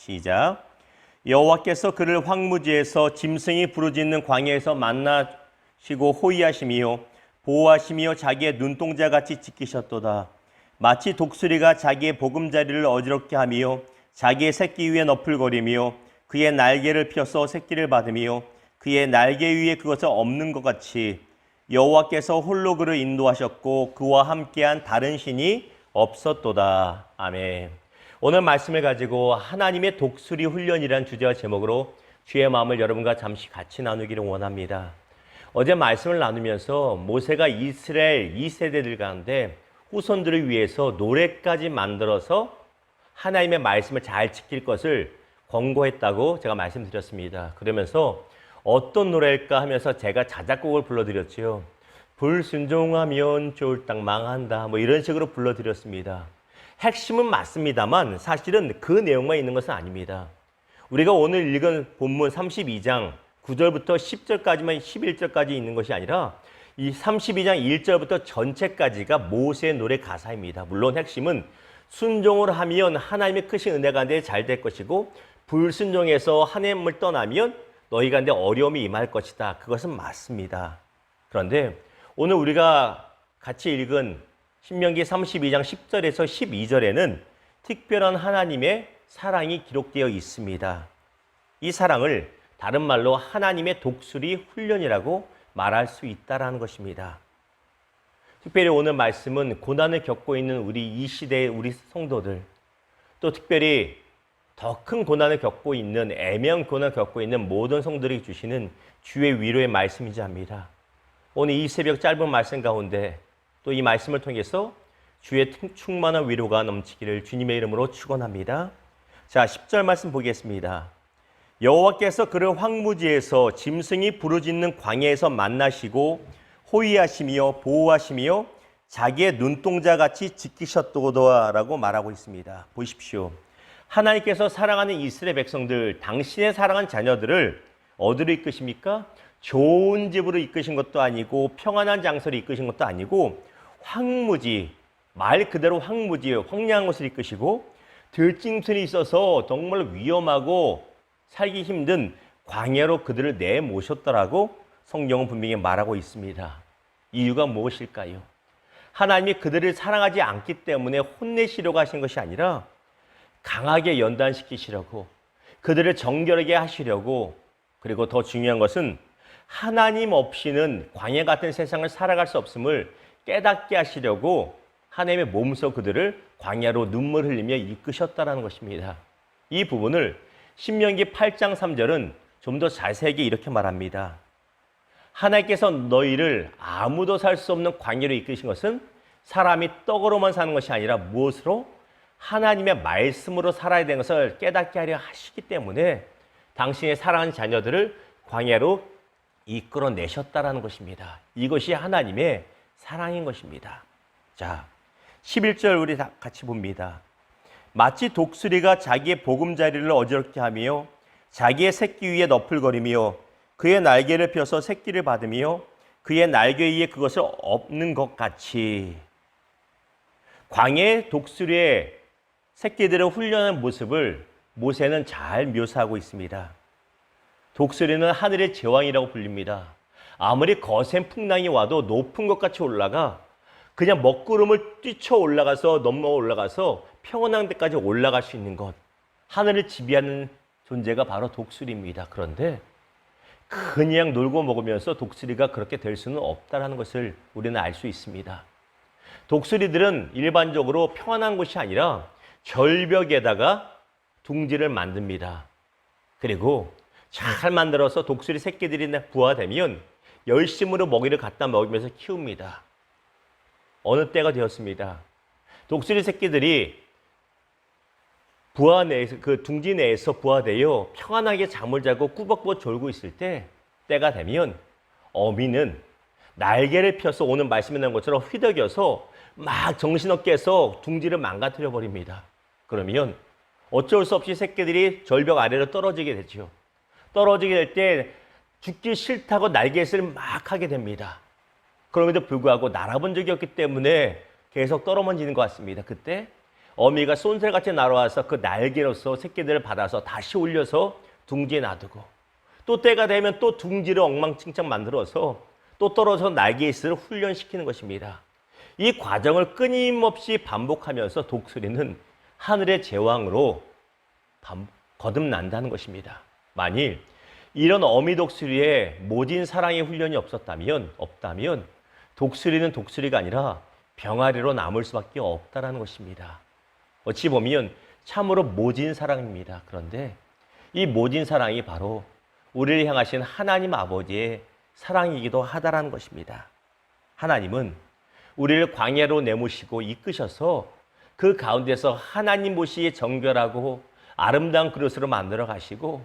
시작. 여호와께서 그를 황무지에서 짐승이 부르짖는 광야에서 만나시고 호위하심이요 보호하심이요 자기의 눈동자같이 지키셨도다. 마치 독수리가 자기의 보금자리를 어지럽게 하며 자기의 새끼 위에 너풀거리며 그의 날개를 펴서 새끼를 받으며 그의 날개 위에 그것을 엎는 것 같이 여호와께서 홀로 그를 인도하셨고 그와 함께한 다른 신이 없었도다. 아멘. 오늘 말씀을 가지고 하나님의 독수리 훈련이라는 주제와 제목으로 주의 마음을 여러분과 잠시 같이 나누기를 원합니다. 어제 말씀을 나누면서 모세가 이스라엘 2세대들 가운데 후손들을 위해서 노래까지 만들어서 하나님의 말씀을 잘 지킬 것을 권고했다고 제가 말씀드렸습니다. 그러면서 어떤 노래일까 하면서 제가 자작곡을 불러드렸지요. 불순종하면 쫄딱 망한다. 뭐 이런 식으로 불러드렸습니다. 핵심은 맞습니다만 사실은 그 내용만 있는 것은 아닙니다. 우리가 오늘 읽은 본문 32장 9절부터 10절까지만 11절까지 있는 것이 아니라 이 32장 1절부터 전체까지가 모세의 노래 가사입니다. 물론 핵심은 순종을 하면 하나님의 크신 은혜가 가운데 잘 될 것이고 불순종해서 하나님을 떠나면 너희 가운데 어려움이 임할 것이다. 그것은 맞습니다. 그런데 오늘 우리가 같이 읽은 신명기 32장 10절에서 12절에는 특별한 하나님의 사랑이 기록되어 있습니다. 이 사랑을 다른 말로 하나님의 독수리 훈련이라고 말할 수 있다는 것입니다. 특별히 오늘 말씀은 고난을 겪고 있는 우리 이 시대의 우리 성도들, 또 특별히 더 큰 고난을 겪고 있는 애매한 고난을 겪고 있는 모든 성도들이 주시는 주의 위로의 말씀이자 합니다. 오늘 이 새벽 짧은 말씀 가운데 또 이 말씀을 통해서 주의 충만한 위로가 넘치기를 주님의 이름으로 축원합니다. 자, 10절 말씀 보겠습니다. 여호와께서 그를 황무지에서 짐승이 부르짖는 광야에서 만나시고 호위하시며 보호하시며 자기의 눈동자같이 지키셨도다라고 말하고 있습니다. 보십시오. 하나님께서 사랑하는 이스라엘 백성들, 당신의 사랑하는 자녀들을 어디로 이끄십니까? 좋은 집으로 이끄신 것도 아니고 평안한 장소로 이끄신 것도 아니고 황무지, 말 그대로 황무지예요. 황량한 곳을 이끄시고 들짐승이 있어서 정말 위험하고 살기 힘든 광야로 그들을 내모셨더라고 성경은 분명히 말하고 있습니다. 이유가 무엇일까요? 하나님이 그들을 사랑하지 않기 때문에 혼내시려고 하신 것이 아니라 강하게 연단시키시려고 그들을 정결하게 하시려고, 그리고 더 중요한 것은 하나님 없이는 광야 같은 세상을 살아갈 수 없음을 깨닫게 하시려고 하나님의 몸소 그들을 광야로 눈물 흘리며 이끄셨다는 것입니다. 이 부분을 신명기 8장 3절은 좀 더 자세하게 이렇게 말합니다. 하나님께서 너희를 아무도 살 수 없는 광야로 이끄신 것은 사람이 떡으로만 사는 것이 아니라 무엇으로? 하나님의 말씀으로 살아야 되는 것을 깨닫게 하려 하시기 때문에 당신의 사랑하는 자녀들을 광야로 이끌어내셨다는 것입니다. 이것이 하나님의 사랑인 것입니다. 자, 11절 우리 다 같이 봅니다. 마치 독수리가 자기의 보금자리를 어지럽게 하며 자기의 새끼 위에 너풀거리며 그의 날개를 펴서 새끼를 받으며 그의 날개 위에 그것을 엎는 것 같이. 광야의 독수리의 새끼들을 훈련하는 모습을 모세는 잘 묘사하고 있습니다. 독수리는 하늘의 제왕이라고 불립니다. 아무리 거센 풍랑이 와도 높은 것 같이 올라가 그냥 먹구름을 뛰쳐 올라가서 넘어 올라가서 평온한 데까지 올라갈 수 있는 것, 하늘을 지배하는 존재가 바로 독수리입니다. 그런데 그냥 놀고 먹으면서 독수리가 그렇게 될 수는 없다는 것을 우리는 알 수 있습니다. 독수리들은 일반적으로 평안한 곳이 아니라 절벽에다가 둥지를 만듭니다. 그리고 잘 만들어서 독수리 새끼들이 부화되면 열심으로 먹이를 갖다 먹이면서 키웁니다. 어느 때가 되었습니다. 독수리 새끼들이 부화 내에서, 그 둥지 내에서 부화되어 평안하게 잠을 자고 꾸벅꾸벅 졸고 있을 때가 되면 어미는 날개를 펴서 오늘 말씀에 나온 것처럼 휘덕여서 막 정신없게 해서 둥지를 망가뜨려 버립니다. 그러면 어쩔 수 없이 새끼들이 절벽 아래로 떨어지게 되죠. 떨어지게 될 때 죽기 싫다고 날갯을 막 하게 됩니다. 그럼에도 불구하고 날아본 적이 없기 때문에 계속 떨어지는 것 같습니다. 그때 어미가 쏜살같이 날아와서 그 날개로서 새끼들을 받아서 다시 올려서 둥지에 놔두고 또 때가 되면 또 둥지를 엉망진창 만들어서 또 떨어져 날개짓을 훈련시키는 것입니다. 이 과정을 끊임없이 반복하면서 독수리는 하늘의 제왕으로 거듭난다는 것입니다. 만일 이런 어미 독수리의 모진 사랑의 훈련이 없다면 독수리는 독수리가 아니라 병아리로 남을 수밖에 없다는 것입니다. 어찌 보면 참으로 모진 사랑입니다. 그런데 이 모진 사랑이 바로 우리를 향하신 하나님 아버지의 사랑이기도 하다라는 것입니다. 하나님은 우리를 광야로 내모시고 이끄셔서 그 가운데서 하나님 보시기에 정결하고 아름다운 그릇으로 만들어 가시고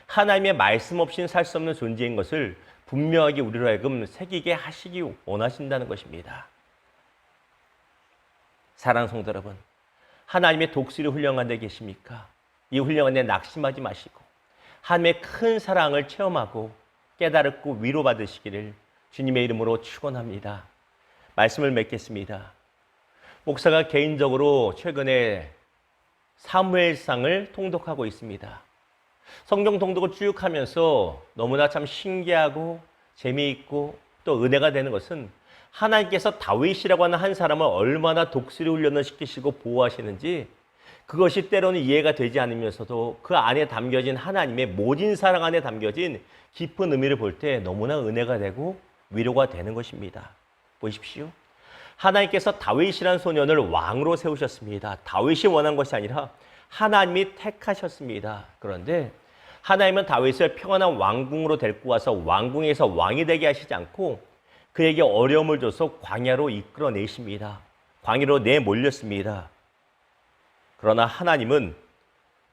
하나님의 말씀 없이는 살 수 없는 존재인 것을 분명하게 우리로 하여금 새기게 하시기 원하신다는 것입니다. 사랑하는 성도 여러분, 하나님의 독수리 훈련한 데 계십니까? 이 훈련한 데 낙심하지 마시고 하나님의 큰 사랑을 체험하고 깨달고 위로받으시기를 주님의 이름으로 축원합니다. 말씀을 맺겠습니다. 목사가 개인적으로 최근에 사무엘상을 통독하고 있습니다. 성경 통독을 쭉 하면서 너무나 참 신기하고 재미있고 또 은혜가 되는 것은 하나님께서 다윗이라고 하는 한 사람을 얼마나 독수리 훈련을 시키시고 보호하시는지 그것이 때로는 이해가 되지 않으면서도 그 안에 담겨진 하나님의 모진 사랑 안에 담겨진 깊은 의미를 볼 때 너무나 은혜가 되고 위로가 되는 것입니다. 보십시오. 하나님께서 다윗이라는 소년을 왕으로 세우셨습니다. 다윗이 원한 것이 아니라 하나님이 택하셨습니다. 그런데 하나님은 다윗을 평안한 왕궁으로 데리고 와서 왕궁에서 왕이 되게 하시지 않고 그에게 어려움을 줘서 광야로 이끌어내십니다. 광야로 내몰렸습니다. 그러나 하나님은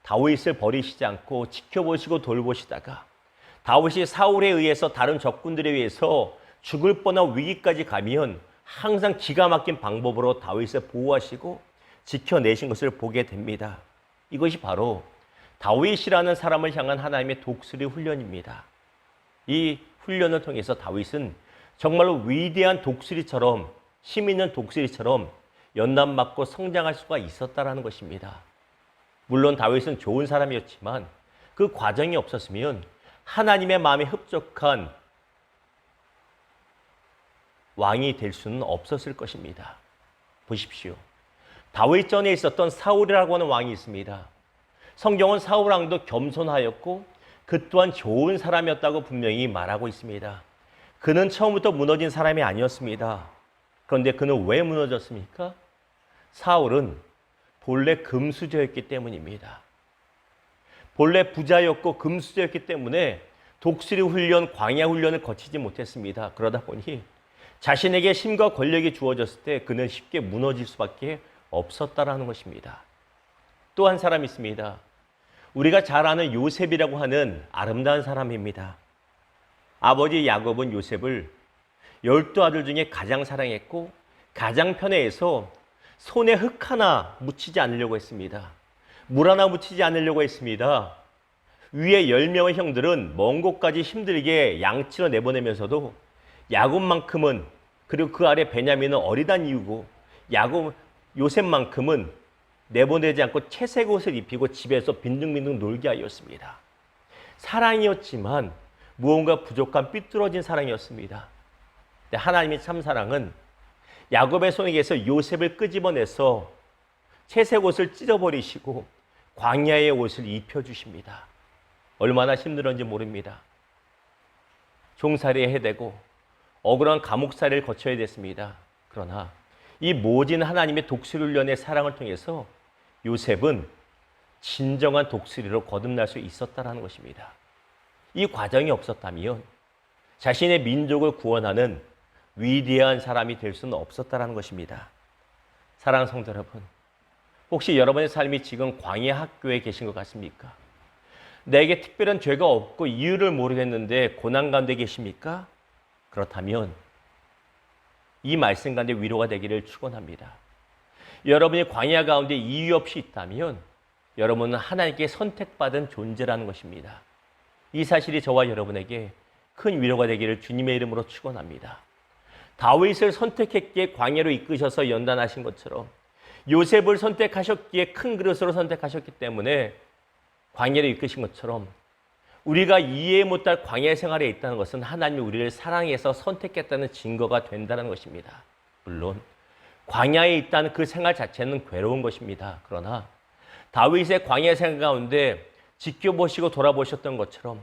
다윗을 버리시지 않고 지켜보시고 돌보시다가 다윗이 사울에 의해서 다른 적군들에 의해서 죽을 뻔한 위기까지 가면 항상 기가 막힌 방법으로 다윗을 보호하시고 지켜내신 것을 보게 됩니다. 이것이 바로 다윗이라는 사람을 향한 하나님의 독수리 훈련입니다. 이 훈련을 통해서 다윗은 정말로 위대한 독수리처럼 힘 있는 독수리처럼 연단받고 성장할 수가 있었다라는 것입니다. 물론 다윗은 좋은 사람이었지만 그 과정이 없었으면 하나님의 마음에 흡족한 왕이 될 수는 없었을 것입니다. 보십시오. 다윗 전에 있었던 사울이라고 하는 왕이 있습니다. 성경은 사울 왕도 겸손하였고 그 또한 좋은 사람이었다고 분명히 말하고 있습니다. 그는 처음부터 무너진 사람이 아니었습니다. 그런데 그는 왜 무너졌습니까? 사울은 본래 금수저였기 때문입니다. 본래 부자였고 금수저였기 때문에 독수리 훈련, 광야 훈련을 거치지 못했습니다. 그러다 보니 자신에게 힘과 권력이 주어졌을 때 그는 쉽게 무너질 수밖에 없었다라는 것입니다. 또 한 사람이 있습니다. 우리가 잘 아는 요셉이라고 하는 아름다운 사람입니다. 아버지 야곱은 요셉을 12아들 중에 가장 사랑했고 가장 편애해서 손에 흙 하나 묻히지 않으려고 했습니다. 물 하나 묻히지 않으려고 했습니다. 위에 10명의 형들은 먼 곳까지 힘들게 양치러 내보내면서도 야곱만큼은 그리고 그 아래 베냐민은 어리단 이유고 요셉만큼은 내보내지 않고 채색 옷을 입히고 집에서 빈둥빈둥 놀게 하였습니다. 사랑이었지만 무언가 부족한 삐뚤어진 사랑이었습니다. 근데 하나님의 참사랑은 야곱의 손에게서 요셉을 끄집어내서 채색 옷을 찢어버리시고 광야의 옷을 입혀주십니다. 얼마나 힘들었는지 모릅니다. 종살이에 해대고 억울한 감옥살이를 거쳐야 됐습니다. 그러나 이 모진 하나님의 독수리 훈련의 사랑을 통해서 요셉은 진정한 독수리로 거듭날 수 있었다는 것입니다. 이 과정이 없었다면 자신의 민족을 구원하는 위대한 사람이 될 수는 없었다는 것입니다. 사랑하는 성도 여러분, 혹시 여러분의 삶이 지금 광야 학교에 계신 것 같습니까? 내게 특별한 죄가 없고 이유를 모르겠는데 고난 가운데 계십니까? 그렇다면 이 말씀 가운데 위로가 되기를 축원합니다. 여러분이 광야 가운데 이유 없이 있다면 여러분은 하나님께 선택받은 존재라는 것입니다. 이 사실이 저와 여러분에게 큰 위로가 되기를 주님의 이름으로 축원합니다. 다윗을 선택했기에 광야로 이끄셔서 연단하신 것처럼 요셉을 선택하셨기에 큰 그릇으로 선택하셨기 때문에 광야를 이끄신 것처럼 우리가 이해 못할 광야 생활에 있다는 것은 하나님이 우리를 사랑해서 선택했다는 증거가 된다는 것입니다. 물론 광야에 있다는 그 생활 자체는 괴로운 것입니다. 그러나 다윗의 광야 생활 가운데 지켜보시고 돌아보셨던 것처럼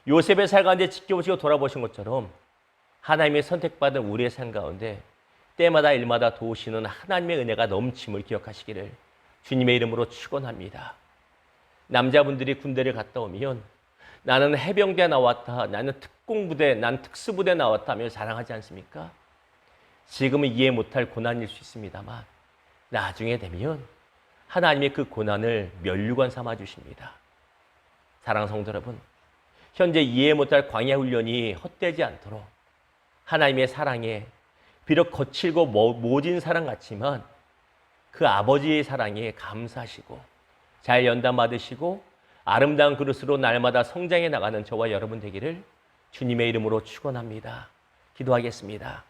요셉의 삶 가운데 지켜보시고 돌아보신 것처럼 하나님의 선택받은 우리의 삶 가운데 때마다 일마다 도우시는 하나님의 은혜가 넘침을 기억하시기를 주님의 이름으로 축원합니다. 남자분들이 군대를 갔다 오면 나는 해병대 나왔다, 나는 특공부대, 난 특수부대 나왔다 하며 자랑하지 않습니까? 지금은 이해 못할 고난일 수 있습니다만 나중에 되면 하나님의 그 고난을 면류관 삼아 주십니다. 사랑하는 성도 여러분, 현재 이해 못할 광야 훈련이 헛되지 않도록 하나님의 사랑에 비록 거칠고 모진 사랑 같지만 그 아버지의 사랑에 감사하시고 잘 연단 받으시고 아름다운 그릇으로 날마다 성장해 나가는 저와 여러분 되기를 주님의 이름으로 축원합니다. 기도하겠습니다.